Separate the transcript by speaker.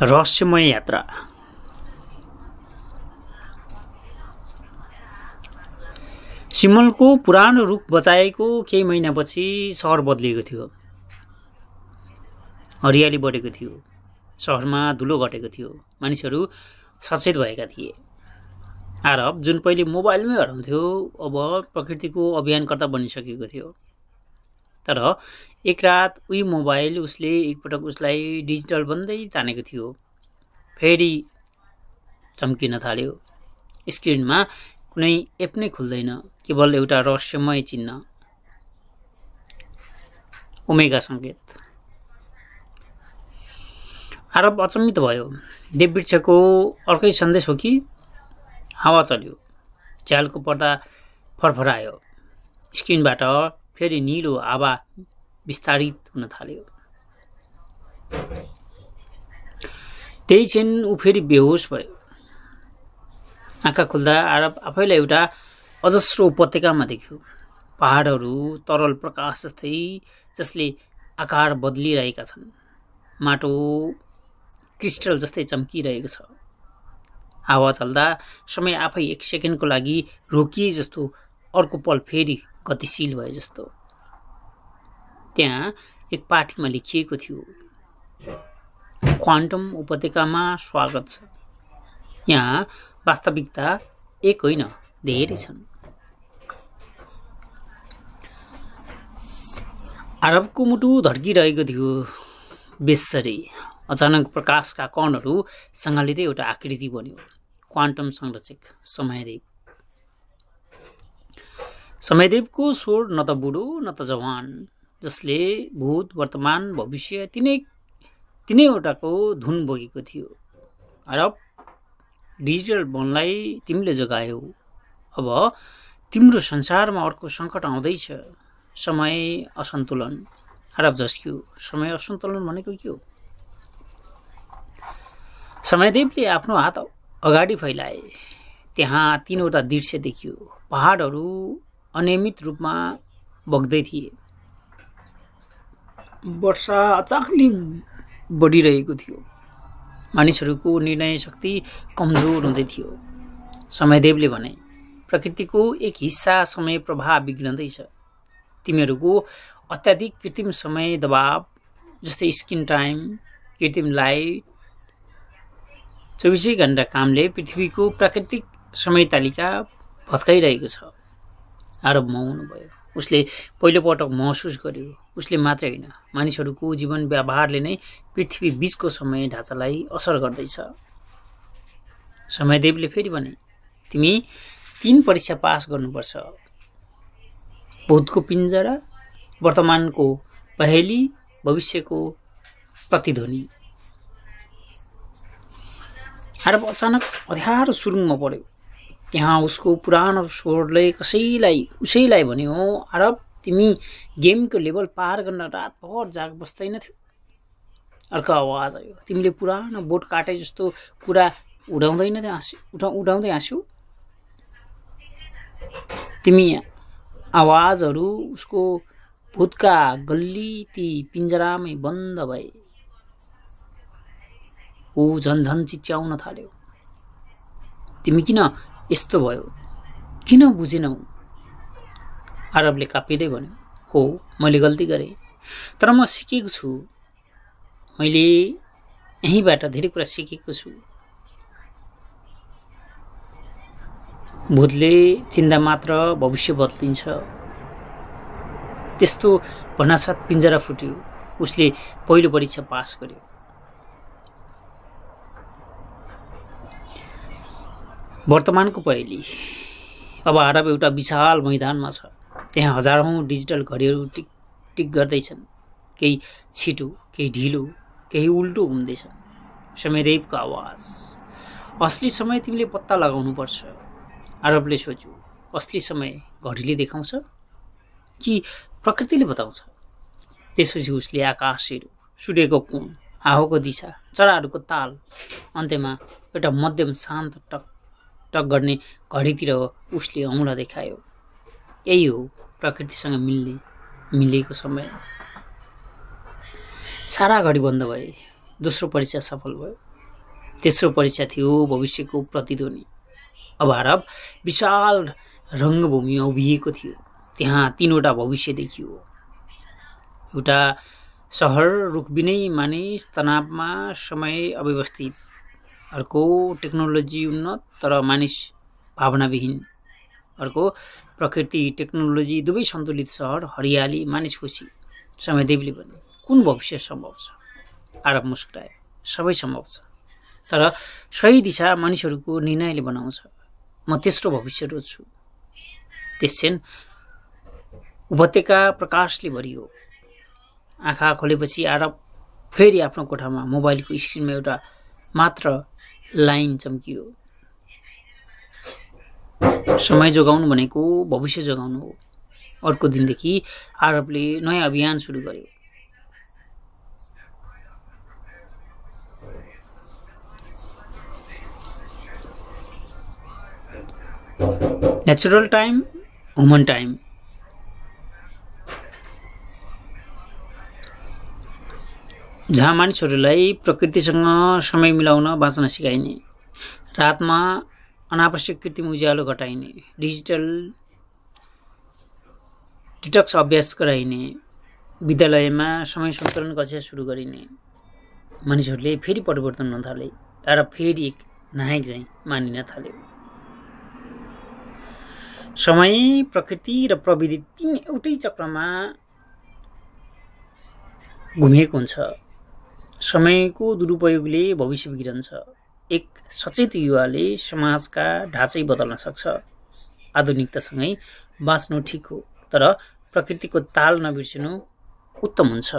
Speaker 1: रहस्यमय यात्रा। सिमलको पुरानो रुख बचाएको केही महिनापछि सहर बदलिएको थियो। हरियाली बढेको थियो, सहरमा धुलो घटेको थियो, मानिसहरू सचेत भएका थिए। आरब जुन पहिले मोबाइलमै हराउँथ्यो अब प्रकृतिको अभियानकर्ता बनिसकेको थियो। तर एक रात उही मोबाइल उसले एकपटक उसलाई डिजिटल बन्दै तानेको थियो। फेरि चम्किन थाल्यो। स्क्रिनमा कुनै एप नै खुल्दैन, केवल एउटा रहस्यमय चिन्ह, ओमेगा सङ्केत। आरब अचम्मित भयो। देववृक्षको अर्कै सन्देश हो कि? हावा चल्यो, झ्यालको पर्दा फरफरायो, स्क्रिनबाट फेरि निलो आभा विस्तारित हुन थाल्यो। त्यही क्षण ऊ फेरि बेहोस भयो। आँखा खुल्दा आरब आफैलाई एउटा अजस्रो उपत्यकामा देख्यो। पहाडहरू तरल प्रकाश जस्तै जसले आकार बदलिरहेका छन्। माटो क्रिस्टल जस्तै चम्किरहेको छ। हावा चल्दा समय आफै एक सेकेन्डको लागि रोकिए जस्तो, अर्को पल फेरि गतिशील भए जस्तो। त्यहाँ एक पाठीमा लेखिएको थियो, क्वान्टम उपत्यकामा स्वागत छ। यहाँ वास्तविकता एक होइन, धेरै छन्। आरबको मुटु धड्किरहेको थियो बेसरी। अचानक प्रकाशका कणहरू सँगालिँदै एउटा आकृति बन्यो। क्वान्टम संरक्षक समयदेव। समयदेवको स्वर न त बुढो न त जवान, जसले भूत वर्तमान भविष्य तिनैवटाको धुन बोकेको थियो। आरब, डिजिटल वनलाई तिमीले जोगायौ। अब तिम्रो संसारमा अर्को सङ्कट आउँदैछ, समय असन्तुलन। आरब झस्क्यो। समय असन्तुलन भनेको के हो? समयदेवले आफ्नो हात अगाडि फैलाए। त्यहाँ तीनवटा दृश्य देखियो। पहाडहरू अनियमित रूपमा बग्दै थिए। वर्षा अचानक बढिरहेको थियो। मानिसहरूको निर्णय शक्ति कमजोर हुँदै थियो। समयदेवले भने, प्रकृतिको एक हिस्सा समय प्रभाव बिग्रँदैछ। तिमीहरूको अत्याधिक कृत्रिम समय दबाव, जस्तै स्क्रिन टाइम, कृत्रिम लाइट, 24 घण्टा कामले पृथ्वीको प्राकृतिक समय तालिका भत्काइरहेको छ। आरब मौन भयो। उसले पहिलोपटक महसुस गर्यो, उसले मात्रै होइन, मानिसहरूको जीवन व्यवहारले नै पृथ्वी बीचको समय ढाँचालाई असर गर्दैछ। समयदेवले फेरि भने, तिमी 3 परीक्षा पास गर्नुपर्छ। भूतको पिञ्जरा, वर्तमानको पहेली, भविष्यको प्रतिध्वनि। आरब अचानक अँध्यारो सुरुङमा पर्यो। त्यहाँ उसको पुरानो स्वरले उसैलाई भन्यो, आरब, तिमी गेमको लेभल पार गर्न रातभर जाग बस्दैनथ्यौ? अर्को आवाज आयो, तिमीले पुरानो बोट काटे जस्तो कुरा उडाउँदै हाँस्यौ। तिमी आवाजहरू उसको भूतका गल्ली ती पिञ्जरामै बन्द भए। ऊ झन्झन चिच्याउन थाल्यो। तिमी किन यस्तो भयो? किन बुझेनौ? आरबले कापिँदै भन्यो, हो, मैले गल्ती गरेँ, तर म सिकेको छु। मैले यहीँबाट धेरै कुरा सिकेको छु। भूतले चिन्ता मात्र भविष्य बदलिन्छ। त्यस्तो भन्नासाथ पिञ्जरा फुट्यो। उसले पहिलो परीक्षा पास गर्यो। वर्तमानको पहेली। अब आरब एउटा विशाल मैदानमा छ। त्यहाँ हजारौं डिजिटल घडीहरू टिक टिक गर्दैछन्। केही छिटो, केही ढिलो, केही उल्टो घुम्दैछ। समयदेवको आवाज, असली समय तिमीले पत्ता लगाउनुपर्छ। आरबले सोच्यो, असली समय घडीले देखाउँछ कि प्रकृतिले बताउँछ? त्यसपछि उसले आकाश हेर्यो, सूर्यको कोण, हावाको दिशा, चराहरूको ताल, अन्त्यमा एउटा मध्यम शान्त टक टक गर्ने घडीतिर उसले औँला देखायो। यही हो प्रकृतिसँग मिलेको समय। सारा घडी बन्द भए। दोस्रो परीक्षा सफल भयो। तेस्रो परीक्षा थियो भविष्यको प्रतिध्वनि। अब अरब विशाल रङ्गभूमि उभिएको थियो। त्यहाँ 3वटा भविष्य देखियो। एउटा सहर रुखबिनै मानिस तनावमा, समय अव्यवस्थित। अर्को टेक्नोलोजी उन्नत तर मानिस भावनाविहीन। अर्को प्रकृति टेक्नोलोजी दुवै सन्तुलित सहर, हरियाली, मानिस खुसी। समयदेवले भने कुन भविष्य सम्भव छ? अरब मुस्कुराए। सबै सम्भव छ, तर सही दिशा मानिसहरूको निर्णयले बनाउँछ। म तेस्रो भविष्य रोज्छु। त्यसछेन उपत्यका प्रकाशले भरियो। आँखा खोलेपछि अरब फेरि आफ्नो कोठामा मोबाइलको स्क्रिनमा एउटा मात्र लाइन चम्कियो। समय जोगाउनु भनेको भविष्य जोगाउनु हो। अर्को दिनदेखि अरबले नयाँ अभियान सुरु गर्यो। Natural time, human time. जहाँ मानिसहरूलाई प्रकृतिसँग समय मिलाउन बाँच्न सिकाइने, रातमा अनावश्यक कृत्रिम उज्यालो घटाइने, डिजिटल डिटक्स अभ्यास गराइने, विद्यालयमा समय सन्तुलन कक्षा सुरु गरिने। मानिसहरूले फेरि परिवर्तन हुन थाले। अरब फेरि एक नायक झैँ मानिन थाल्यो। समय, प्रकृति र प्रविधि 3 एउटै चक्रमा घुमेको हुन्छ। समयको दुरुपयोगले भविष्य बिग्रन्छ। एक सचेत युवाले समाजका ढाँचै बदल्न सक्छ। आधुनिकतासँगै बाँच्नु ठिक हो, तर प्रकृतिको ताल नबिर्सिनु उत्तम हुन्छ।